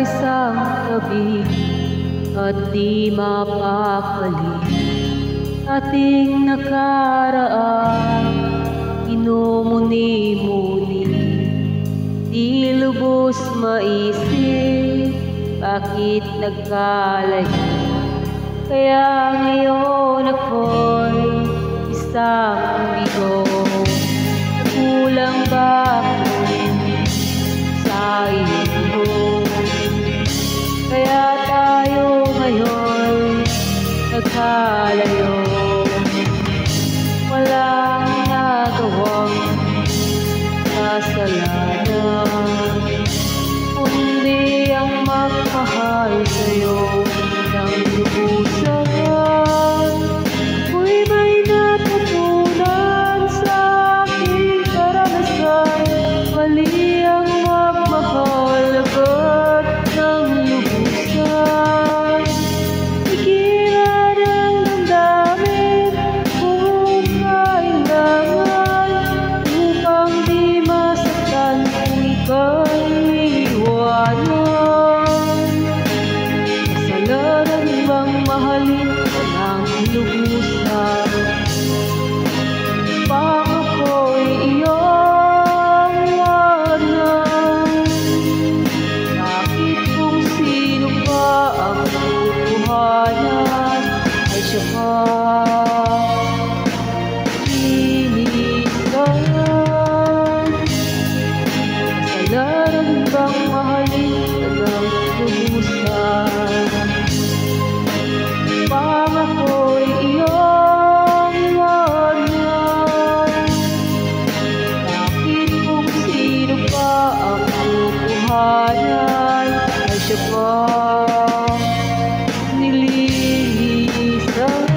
isang tabi at di mapakali. Ating nakaraan, inumuni-muni, di lubos maisip, bakit nagkalayo? Kaya ngayon ako'y isang bigo. Kulang ba ako sa iyo? Kaya tayo ngayon nagkalayo. Walang nagawang kasalanan, kundi ang magmahal sa'yo ng lubusan. Ako'y may natutunan sa aking karanasan, mali ang magmahal agad ng lubusan. Pigilan ang damdamin kung kailangan, upang di masaktan kung ika'y iwanan. Kasalanan bang mahalin ka ng lubusan? Pang ako'y iyong iwanan, bakit kung sino pa ang tutuhanan ay siya pa linisan? Kasalanan bang mahalin ka ng lubusan? Pang ako'y iyong iwanan, bakit kung sino pa ang tutuhanan ay siya pa nililisan?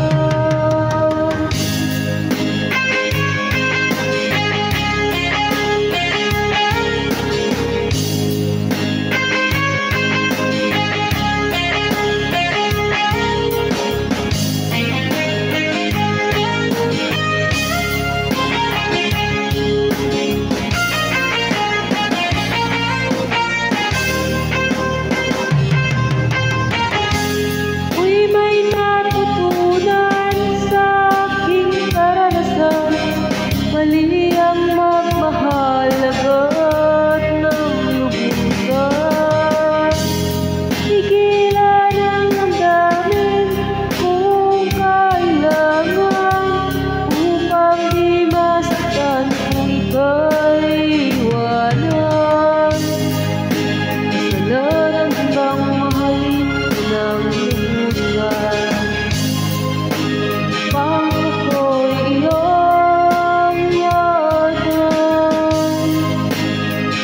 Mali ang magmahal agad ng lubusan. Pigilan ang damdamin kung kailangan, upang di masaktan kung ika'y iwanan. Kasalanan bang mahalin ka ng lubusan? Pang ako'y iyong iwanan,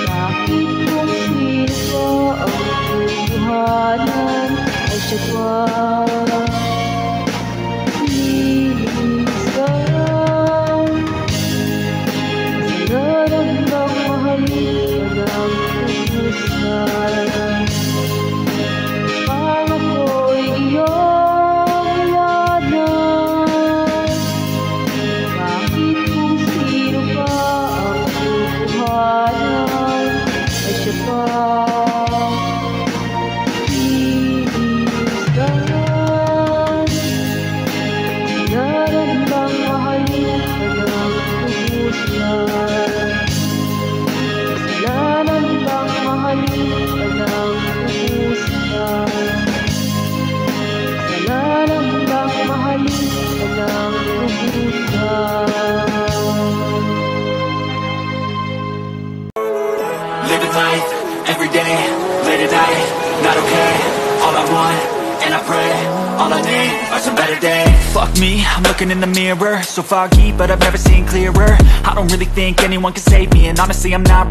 bakit kung sino pa ang tutuhanan ay siya pa linisan? Kasalanan bang mahalin ka ng lubusan? Pang ako'y iyong iwanan, bakit kung sino pa ang tutuhanan ay siya pa linisan? Kasalanan bang mahalin ka ng lubusan? Kasalanan bang mahalin ka ng lubusan? Kasalanan bang mahalin ka ng lubusan? Living life, everyday, late at night, not okay. All I want, and I pray, all I need are some better days. Fuck me, I'm looking in the mirror, so foggy, but I've never seen clearer. I don't really think anyone can save me, and honestly I'm not